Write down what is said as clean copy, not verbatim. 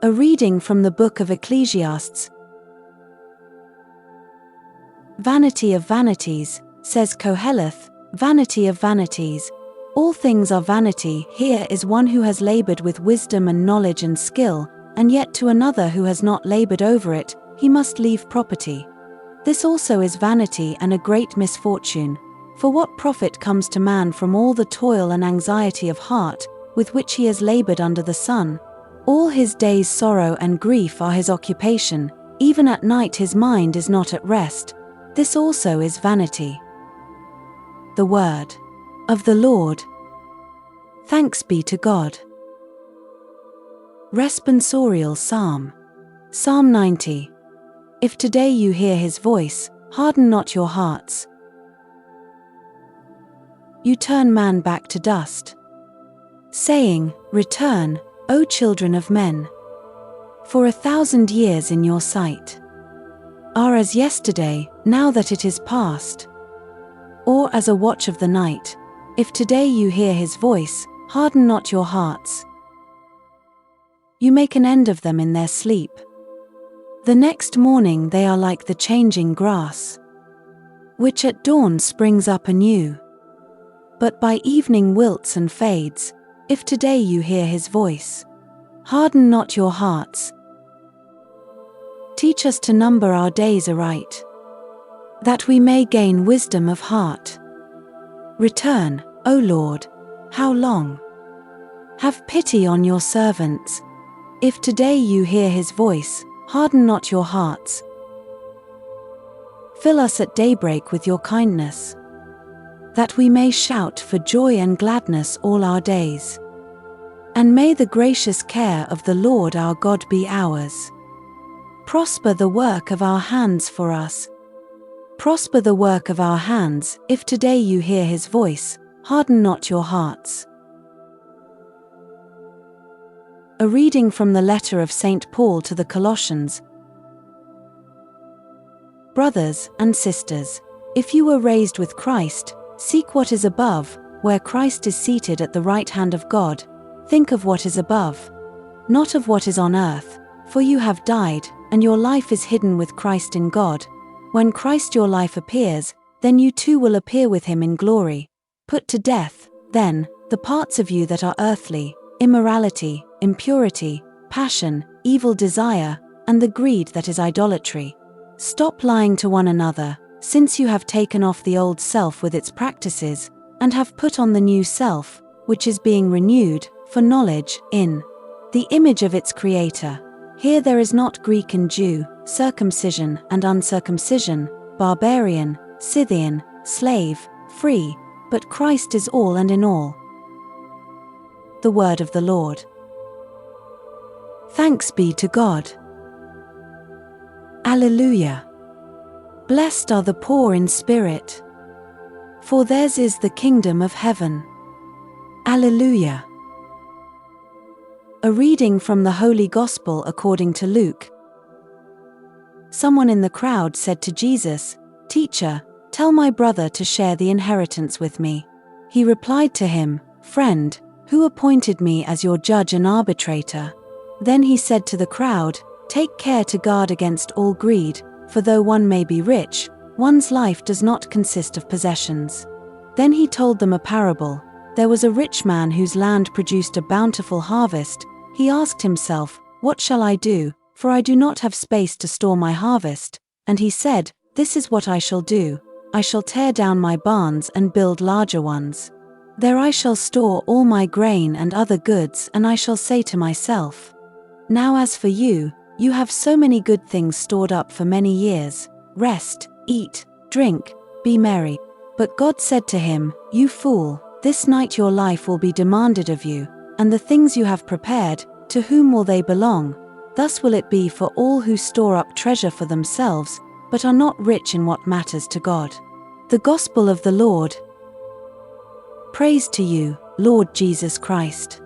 A reading from the book of Ecclesiastes. Vanity of vanities, says Koheleth, vanity of vanities. All things are vanity. Here is one who has labored with wisdom and knowledge and skill, and yet to another who has not labored over it, he must leave property. This also is vanity and a great misfortune. For what profit comes to man from all the toil and anxiety of heart, with which he has labored under the sun? All his days sorrow and grief are his occupation, even at night his mind is not at rest. This also is vanity. The word of the Lord. Thanks be to God. Responsorial Psalm. Psalm 90. If today you hear his voice, harden not your hearts. You turn man back to dust, saying, Return, O children of men. For 1,000 years in your sight are as yesterday, now that it is past, or as a watch of the night. If today you hear his voice, harden not your hearts. You make an end of them in their sleep. The next morning they are like the changing grass, which at dawn springs up anew, but by evening wilts and fades. If today you hear his voice, harden not your hearts. Teach us to number our days aright, that we may gain wisdom of heart. Return, O Lord, how long? Have pity on your servants. If today you hear his voice, harden not your hearts. Fill us at daybreak with your kindness, that we may shout for joy and gladness all our days. And may the gracious care of the Lord our God be ours. Prosper the work of our hands for us. Prosper the work of our hands. If today you hear his voice, harden not your hearts. A reading from the letter of St. Paul to the Colossians. Brothers and sisters, if you were raised with Christ, seek what is above, where Christ is seated at the right hand of God. Think of what is above, not of what is on earth, for you have died, and your life is hidden with Christ in God. When Christ your life appears, then you too will appear with him in glory. Put to death, then, the parts of you that are earthly, immorality, impurity, passion, evil desire, and the greed that is idolatry. Stop lying to one another, since you have taken off the old self with its practices, and have put on the new self, which is being renewed, for knowledge, in the image of its Creator. Here there is not Greek and Jew, circumcision and uncircumcision, barbarian, Scythian, slave, free, but Christ is all and in all. The word of the Lord. Thanks be to God. Alleluia. Blessed are the poor in spirit, for theirs is the kingdom of heaven. Alleluia. A reading from the Holy Gospel according to Luke. Someone in the crowd said to Jesus, Teacher, tell my brother to share the inheritance with me. He replied to him, Friend, who appointed me as your judge and arbitrator? Then he said to the crowd, Take care to guard against all greed, for though one may be rich, one's life does not consist of possessions. Then he told them a parable. There was a rich man whose land produced a bountiful harvest. He asked himself, What shall I do, for I do not have space to store my harvest? And he said, This is what I shall do. I shall tear down my barns and build larger ones. There I shall store all my grain and other goods, and I shall say to myself, Now as for you, you have so many good things stored up for many years. Rest, eat, drink, be merry. But God said to him, You fool, this night your life will be demanded of you, and the things you have prepared, to whom will they belong? Thus will it be for all who store up treasure for themselves, but are not rich in what matters to God. The Gospel of the Lord. Praise to you, Lord Jesus Christ.